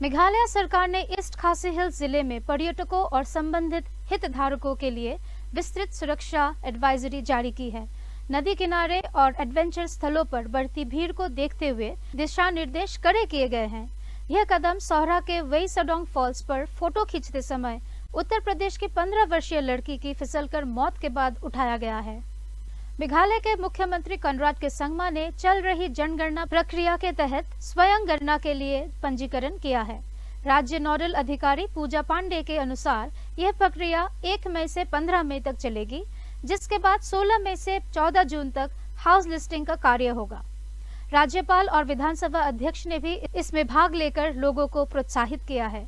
मेघालय सरकार ने ईस्ट खासी हिल्स जिले में पर्यटकों और संबंधित हितधारकों के लिए विस्तृत सुरक्षा एडवाइजरी जारी की है। नदी किनारे और एडवेंचर स्थलों पर बढ़ती भीड़ को देखते हुए दिशा निर्देश कड़े किए गए हैं। यह कदम सोहरा के वेई सडोंग फॉल्स पर फोटो खींचते समय उत्तर प्रदेश की 15 वर्षीय लड़की की फिसलकर मौत के बाद उठाया गया है। मेघालय के मुख्यमंत्री कनराड के संगमा ने चल रही जनगणना प्रक्रिया के तहत स्वयं गणना के लिए पंजीकरण किया है। राज्य नोडल अधिकारी पूजा पांडे के अनुसार यह प्रक्रिया 1 मई से 15 मई तक चलेगी, जिसके बाद 16 मई से 14 जून तक हाउस लिस्टिंग का कार्य होगा। राज्यपाल और विधानसभा अध्यक्ष ने भी इसमें भाग लेकर लोगों को प्रोत्साहित किया है।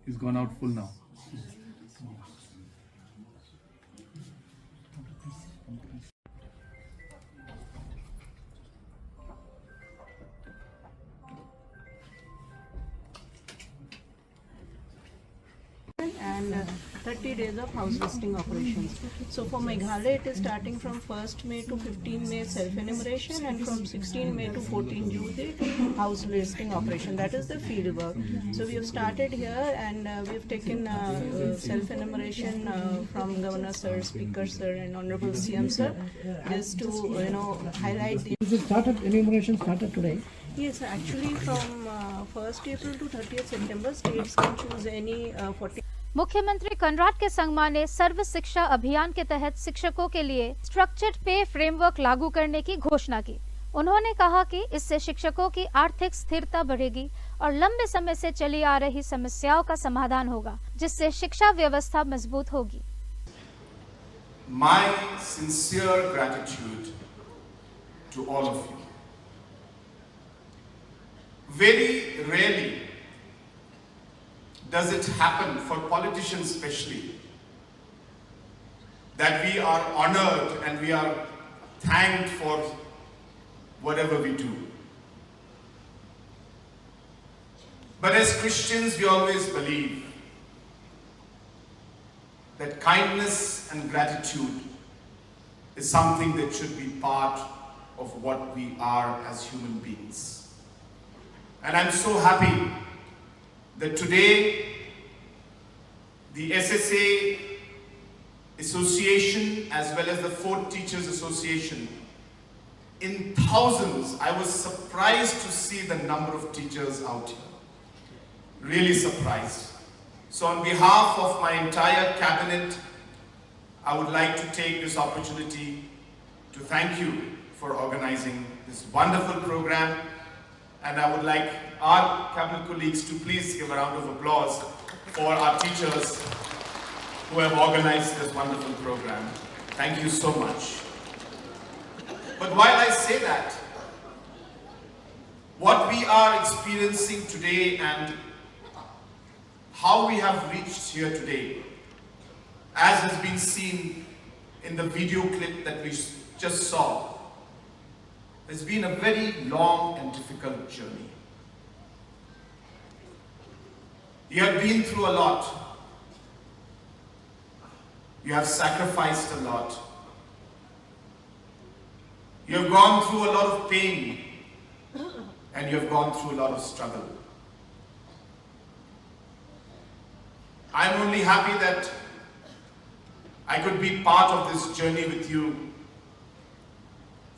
He's gone out full now. And 30 days of house listing operations. So for Meghalaya, it is starting from 1st May to 15 May self-enumeration, and from 16 May to 14 June the house listing operation. That is the field work. So we have started here, and we have taken self-enumeration from Governor Sir, Speaker Sir, and Honorable CM Sir, just to highlight the. Enumeration started today. Yes, actually from 1st April to 30th September, states can choose any 40. मुख्यमंत्री कनराड के संगमा ने सर्व शिक्षा अभियान के तहत शिक्षकों के लिए स्ट्रक्चर्ड पे फ्रेमवर्क लागू करने की घोषणा की। उन्होंने कहा कि इससे शिक्षकों की आर्थिक स्थिरता बढ़ेगी और लंबे समय से चली आ रही समस्याओं का समाधान होगा, जिससे शिक्षा व्यवस्था मजबूत होगी। My sincere gratitude to all of you. Very rarely does it happen, for politicians especially, that we are honored and we are thanked for whatever we do. But as Christians, we always believe that kindness and gratitude is something that should be part of what we are as human beings. And I'm so happy that today the SSA Association as well as the Fort Teachers Association, in thousands, I was surprised to see the number of teachers out here. Really surprised. So on behalf of my entire cabinet, I would like to take this opportunity to thank you for organizing this wonderful program. And I would like our cabinet colleagues to please give a round of applause for our teachers who have organized this wonderful program. Thank you so much. But while I say that, what we are experiencing today and how we have reached here today, as has been seen in the video clip that we just saw, it's been a very long and difficult journey. You have been through a lot. You have sacrificed a lot. You have gone through a lot of pain, and you have gone through a lot of struggle. I'm only happy that I could be part of this journey with you.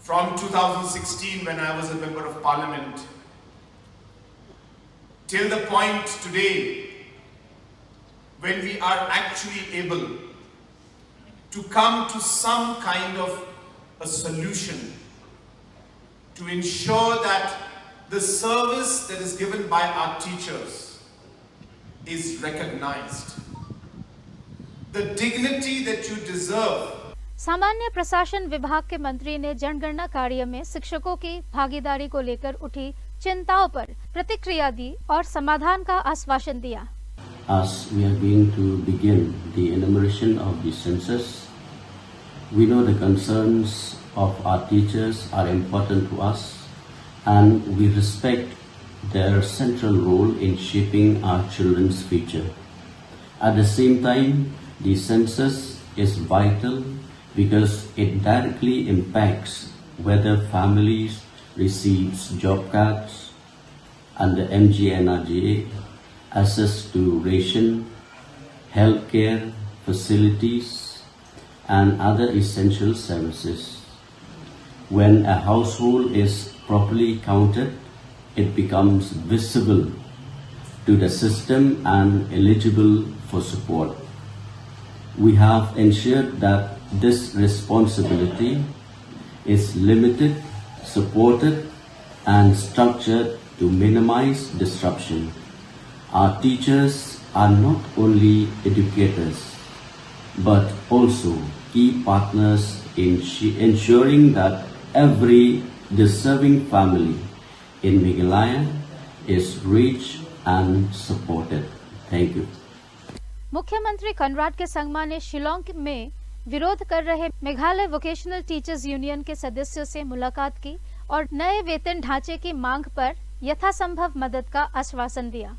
From 2016, when I was a member of parliament, till the point today when we are actually able to come to some kind of a solution to ensure that the service that is given by our teachers is recognized. The dignity that you deserve. सामान्य प्रशासन विभाग के मंत्री ने जनगणना कार्य में शिक्षकों की भागीदारी को लेकर उठी चिंताओं पर प्रतिक्रिया दी और समाधान का आश्वासन दिया। As we are going to begin the enumeration of the census, we know the concerns of our teachers are important to us, and we respect their central role in shaping our children's future. At the same time, the census is vital because it directly impacts whether families receive job cards under MGNRGA, access to ration, healthcare facilities, and other essential services. When a household is properly counted, it becomes visible to the system and eligible for support. We have ensured that this responsibility is limited, supported, and structured to minimize disruption. Our teachers are not only educators, but also key partners in ensuring that every deserving family in Meghalaya is reached and supported. Thank you. मुख्यमंत्री कनराड के संगमा ने शिलोंग में विरोध कर रहे Meghalaya vocational teachers union के सदस्यों से मुलाकात की और नए वेतन ढांचे की मांग पर यथासंभव मदद का आश्वासन दिया।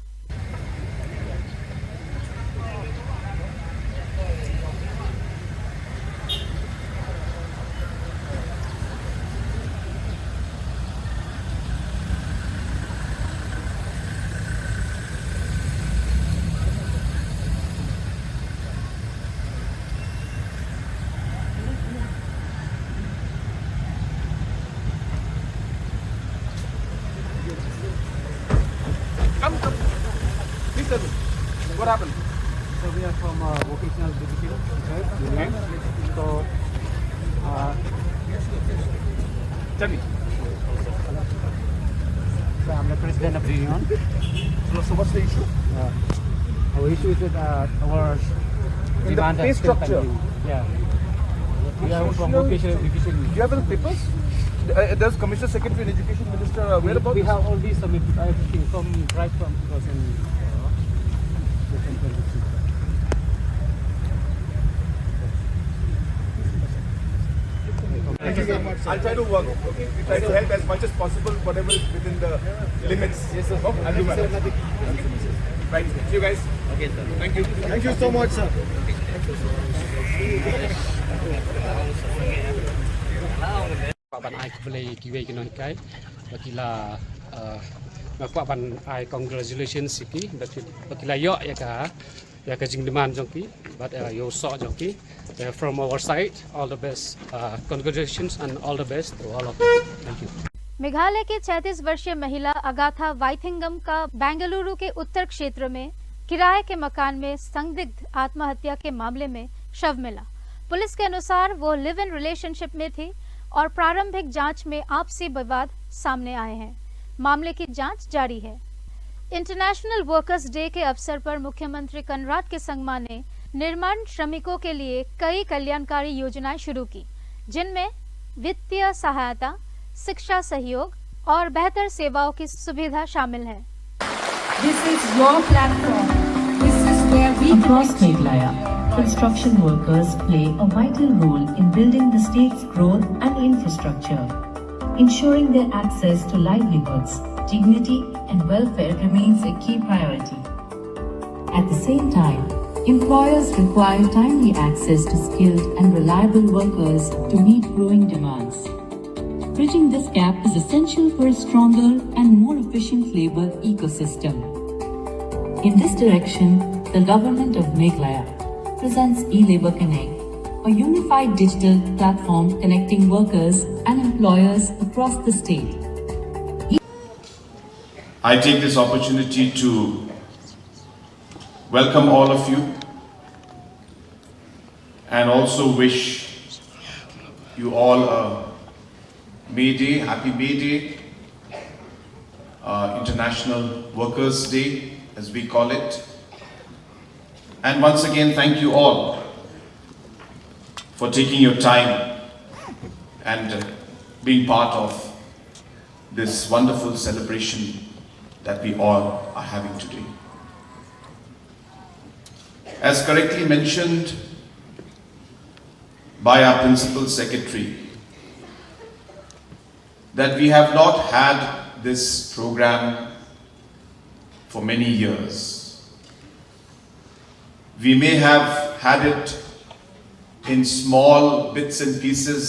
Please tell me, what happened? So we are from vocational education union. So Tell me. I'm the president of the union. So what's the issue? Our issue is that our The demand pay has still structure. pending. Yeah. We are from vocational education. Do you have any papers? Does Commissioner Secretary and Education Minister aware about We this? have already submitted everything from right from 2026. Thank you very much. I'll try to work. Okay, we try to help as much as possible, whatever is within the limits. Yes, sir. Oh, I'll do my best. Okay. Right. See you guys. Okay, sir. Thank you. Thank you so much, sir. Bạn ai cũng lấy kỹ về cái nói cái, và thì là các bạn ai congratulations kỹ, và thì là yo ya cái chính demand trong kỹ, but yo so trong kỹ. From our side, all the best, congratulations and all the best to all of you. Thank you. Meghalaya की 36 वर्षीय महिला Agatha वाइथिंगम का बेंगलुरु के उत्तर क्षेत्र में किराए के मकान में संदिग्ध आत्महत्या के मामले में शव मिला। पुलिस के अनुसार वो लिव इन रिलेशनशिप में थी और प्रारंभिक जांच में आपसी विवाद सामने आए हैं। मामले की जांच जारी है। इंटरनेशनल वर्कर्स डे के अवसर पर मुख्यमंत्री कनराड के संगमा ने निर्माण श्रमिकों के लिए कई कल्याणकारी योजनाएं शुरू की, जिनमें वित्तीय सहायता, शिक्षा सहयोग और बेहतर सेवाओं की सुविधा शामिल है। This is your platform. This is where we Across Meghalaya, construction workers play a vital role in building the state's growth and infrastructure. Ensuring their access to livelihoods, dignity and welfare remains a key priority. At the same time, employers require timely access to skilled and reliable workers to meet growing demands. Bridging this gap is essential for a stronger and more efficient labor ecosystem. In this direction, the Government of Meghalaya presents eLabour Connect, a unified digital platform connecting workers and employers across the state. I take this opportunity to welcome all of you and also wish you all a May Day, Happy May Day, International Workers' Day, as we call it. And once again, thank you all for taking your time and being part of this wonderful celebration that we all are having today. As correctly mentioned by our Principal Secretary, that we have not had this program for many years. We may have had it in small bits and pieces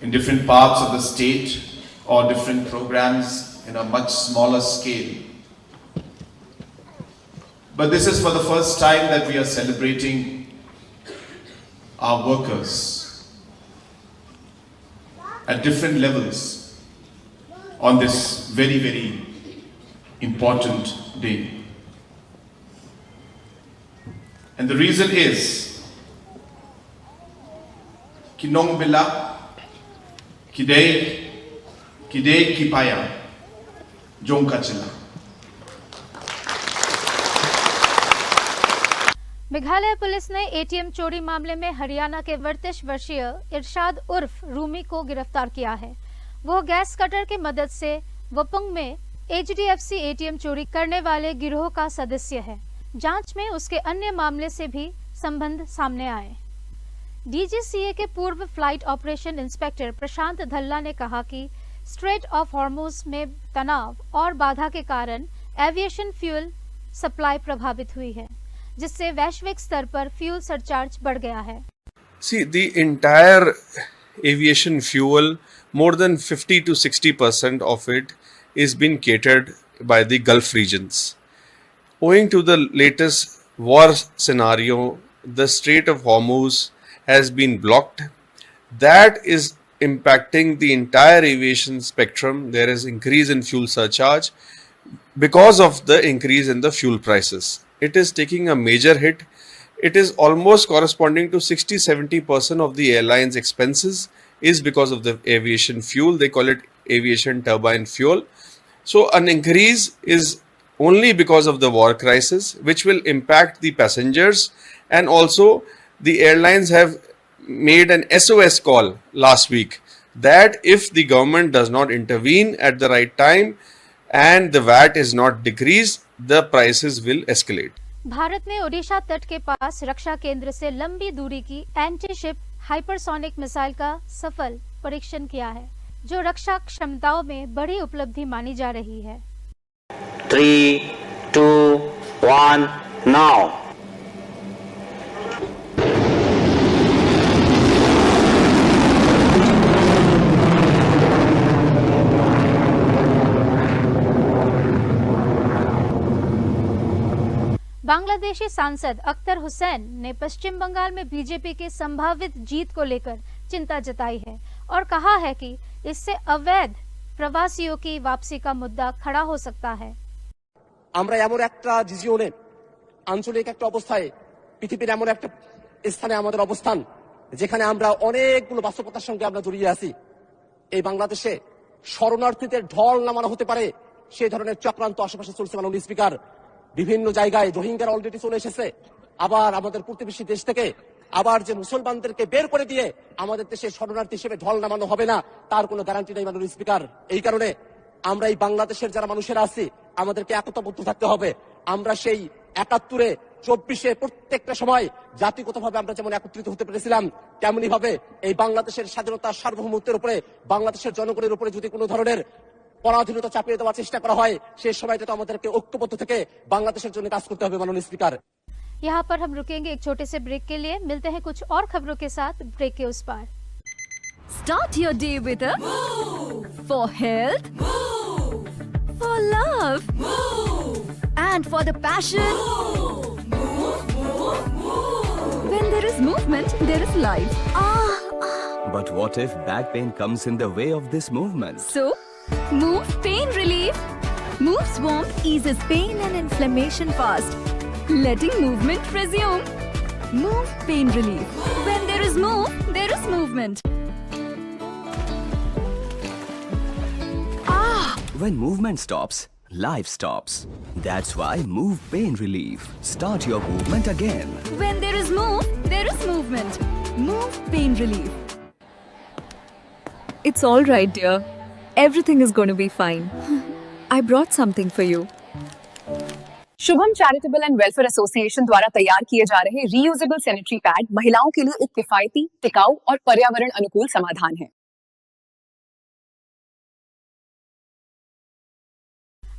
in different parts of the state or different programs in a much smaller scale. But this is for the first time that we are celebrating our workers at different levels on this very, very important day. And the reason is Kinong Bila Kidei Kipaya Jongkachila. Meghalaya police ने ATM चोरी मामले में हरियाणा के 38 वर्षीय इरशाद उर्फ रूमी को गिरफ्तार किया है। वो गैस कटर की मदद से वपुंग में एचडीएफसी एटीएम चोरी करने वाले गिरोह का सदस्य है। जांच में उसके अन्य मामले से भी संबंध सामने आए। डीजीसीए के पूर्व फ्लाइट ऑपरेशन इंस्पेक्टर प्रशांत धल्ला ने कहा कि स्ट्रेट ऑफ हॉर्मुज में तनाव और बाधा के कारण एविएशन फ्यूल सप्लाई प्रभावित हुई है, जिससे वैश्विक स्तर पर फ्यूल सरचार्ज बढ़ गया है। See, the entire aviation fuel, more than 50 to 60% of it is being catered by the Gulf regions. Owing to the latest war scenario, the Strait of Hormuz has been blocked. That is impacting the entire aviation spectrum. There is increase in fuel surcharge because of the increase in the fuel prices. It is taking a major hit. It is almost corresponding to 60-70% of the airline's expenses is because of the aviation fuel. They call it aviation turbine fuel. So an increase is only because of the war crisis, which will impact the passengers. And also the airlines have made an SOS call last week that if the government does not intervene at the right time and the VAT is not decreased, the prices will escalate. Bharat ने ओडिशा तट के पास रक्षा केंद्र से लंबी दूरी की anti ship hypersonic missile का सफल परीक्षण किया है, जो रक्षा क्षमताओं में बड़ी उपलब्धि मानी जा रही है। 3, 2, 1, now. बांग्लादेशी सांसद अख्तर हुसैन ने पश्चिम बंगाल में बीजेपी के संभावित जीत को लेकर चिंता जताई है और कहा है कि इससे अवैध प्रवासियों की वापसी का मुद्दा खड़ा हो सकता है। আমরা এমন একটা রিজিয়নে আঞ্চলিক একটা অবস্থায় পৃথিবীর এমন একটা স্থানে আমাদের অবস্থান যেখানে আমরা অনেকগুলো বাস্তবতার সঙ্গে আমরা জড়িয়ে আছি। এই বাংলাদেশে শরণার্থীদের ঢল নামানো হতে পারে সেই ধরনের চক্রান্ত আশেপাশে চলছে। মাননীয় স্পিকার, বিভিন্ন জায়গায় রোহিঙ্গারা অলরেডি চলে এসেছে। আবার আমাদের প্রতিবেশী দেশ থেকে আবার যে মুসলমানদেরকে বের করে দিয়ে আমাদের দেশে শরণার্থী হিসেবে ঢল নামানো হবে না তার কোনো গ্যারান্টি নেই মাননীয় স্পিকার। এই কারণে আমরা এই বাংলাদেশের যারা মানুষেরা আছি আমাদেরকে একতাবদ্ধ থাকতে হবে। আমরা সেই ৭১-এ ২৪-এ প্রত্যেকটা সময় জাতিগতভাবে আমরা যেমন একত্রিত হতে পেরেছিলাম, তেমনি ভাবে এই বাংলাদেশের স্বাধীনতা সার্বভৌমত্বের উপরে বাংলাদেশের জনগণের উপরে যদি কোনো ধরনের পরাধীনতা চাপিয়ে দেওয়ার চেষ্টা করা হয় সেই সময়টা তো আমাদেরকে ঐক্যবদ্ধ থেকে বাংলাদেশের জন্য কাজ করতে হবে মাননীয় স্পিকার। यहाँ पर हम रुकेंगे एक छोटे से ब्रेक के लिए। मिलते हैं कुछ और खबरों के साथ ब्रेक के उस पार। Start your day with a move. For health, move. For love, move. And for the passion, move. When there is movement, there is life. But what if back pain comes in the way of this movement? So, Move Pain Relief. Move's warmth eases pain and inflammation fast, letting movement resume. Move Pain Relief. When there is move, there is movement. When movement stops, life stops. That's why Move Pain Relief. Start your movement again. When there is move, there is movement. Move Pain Relief. It's all right, dear. Everything is going to be fine. I brought something for you. Shubham charitable and welfare association द्वारा तैयार किए जा रहे reusable sanitary pad महिलाओं के लिए एक किफायती, टिकाऊ और पर्यावरण अनुकूल समाधान है।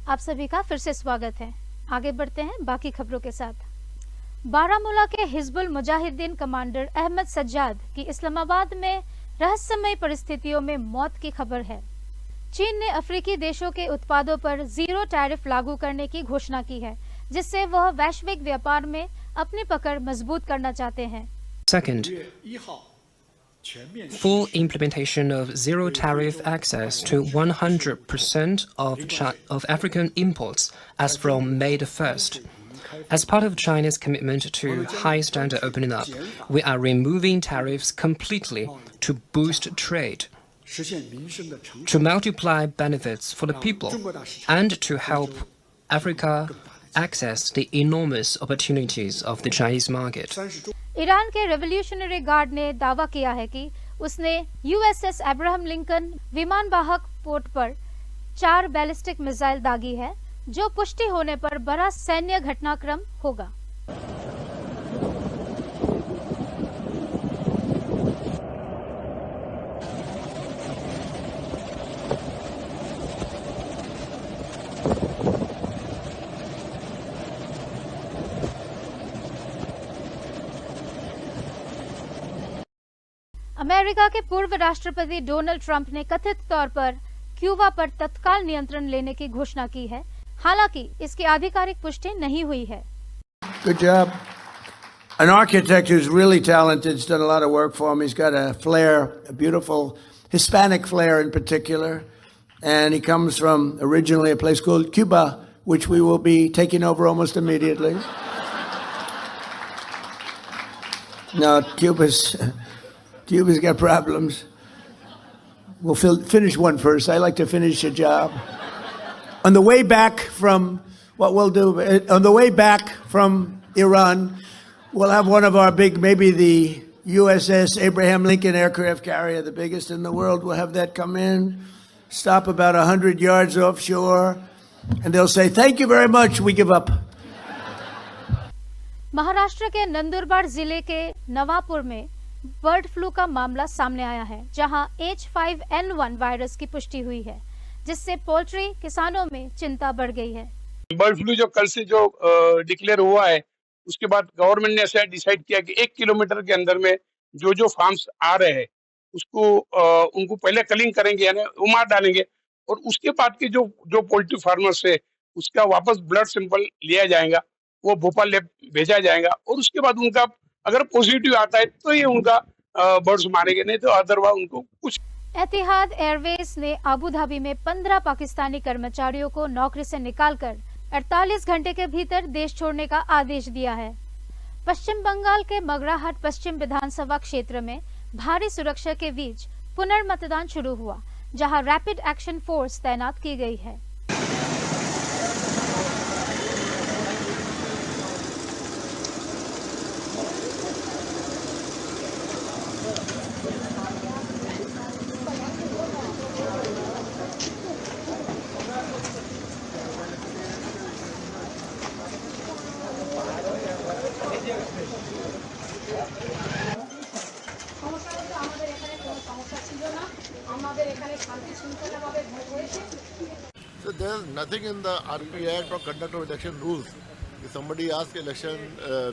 आप सभी का फिर से स्वागत है। आगे बढ़ते हैं बाकी खबरों के साथ। बारामूला के हिजबुल मुजाहिदीन कमांडर अहमद सज्जाद की इस्लामाबाद में रहस्यमय परिस्थितियों में मौत की खबर है। चीन ने अफ्रीकी देशों के उत्पादों पर जीरो टैरिफ लागू करने की घोषणा की है, जिससे वह वैश्विक व्यापार में अपनी पकड़ मजबूत करना चाहते हैं। Second, full implementation of zero tariff access to 100% of African imports as from May the 1st. As part of China's commitment to high standard opening up, we are removing tariffs completely to boost trade, to multiply benefits for the people, and to help Africa access the enormous opportunities of the Chinese market. Iran के revolutionary guard ने दावा किया है कि उसने USS Abraham Lincoln विमानवाहक port पर 4 ballistic missile दागी है, जो पुष्टि होने पर बड़ा सैन्य घटनाक्रम होगा। अमेरिका के पूर्व राष्ट्रपति डोनाल्ड ट्रंप ने कथित तौर पर क्यूबा पर तत्काल नियंत्रण लेने की घोषणा की है, हालांकि इसकी आधिकारिक पुष्टि नहीं हुई है। Good job. An architect who's really talented. He's done a lot of work for him. He's got a flair, a beautiful Hispanic flair in particular. And he comes from originally a place called Cuba, which we will be taking over almost immediately. No, Cuba's got problems. We'll finish one first. I like to finish a job. On the way back from Iran, we'll have one of our big, maybe the USS Abraham Lincoln aircraft carrier, the biggest in the world. We'll have that come in, stop about 100 yards offshore, and they'll say, "Thank you very much. We give up." Maharashtra के नंदुरबार जिले के नवापुर में bird flu का मामला सामने आया है, जहां H5N1 वायरस की पुष्टि हुई है, जिससे पोल्ट्री किसानों में चिंता बढ़ गई है। बर्ड फ्लू जो कल से जो डिक्लेयर हुआ है, उसके बाद गवर्नमेंट ने ऐसा डिसाइड किया कि 1 किलोमीटर के अंदर में जो फार्म्स आ रहे हैं उसको उनको पहले कलिंग करेंगे, यानी वो मार डालेंगे, और उसके बाद के जो पोल्ट्री फार्मर्स है उसका वापस ब्लड सैंपल लिया जाएगा, वो भोपाल लैब भेजा जाएगा, और उसके बाद उनका अगर पॉजिटिव आता है तो ये उनका बर्ड्स मारेंगे, नहीं तो अदरवाइज उनको कुछ। एतिहाद एयरवेज ने अबू धाबी में 15 पाकिस्तानी कर्मचारियों को नौकरी से निकालकर 48 घंटे के भीतर देश छोड़ने का आदेश दिया है। पश्चिम बंगाल के मगराहट पश्चिम विधानसभा क्षेत्र में भारी सुरक्षा के बीच पुनर्मतदान शुरू हुआ, जहां रैपिड एक्शन फोर्स तैनात की गई है। So there's nothing in the RP Act or conduct of election rules. If somebody asks election,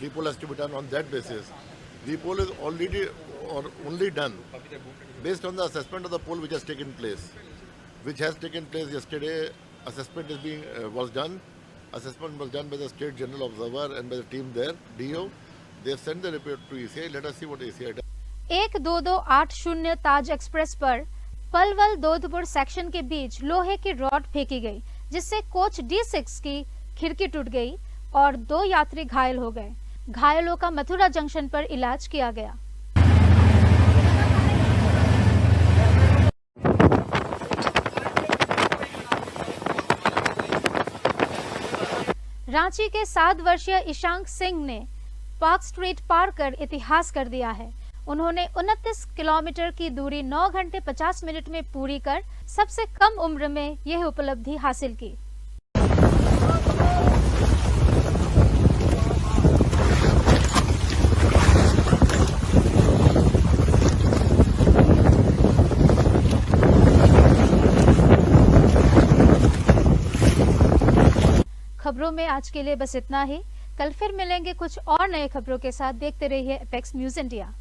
repoll has to be done on that basis. Repoll is already or only done based on the assessment of the poll which has taken place. Which has taken place yesterday. Assessment is was done. Assessment was done by the State General Observer and by the team there, DO. They have sent the report to ECI. Let us see what ECI does. 12280 Taj express पर Palwal दोधपुर section के बीच लोहे की rod फेंकी गई, जिससे coach D6 की खिड़की टूट गई और 2 यात्री घायल हो गए। घायलों का मथुरा जंक्शन पर इलाज किया गया। रांची के 7 वर्षीय ईशांक सिंह ने पार्क स्ट्रीट पार कर इतिहास कर दिया है। उन्होंने 29 किलोमीटर की दूरी 9 घंटे 50 मिनट में पूरी कर सबसे कम उम्र में यह उपलब्धि हासिल की। खबरों में आज के लिए बस इतना ही। कल फिर मिलेंगे कुछ और नए खबरों के साथ। देखते रहिए एपेक्स न्यूज इंडिया।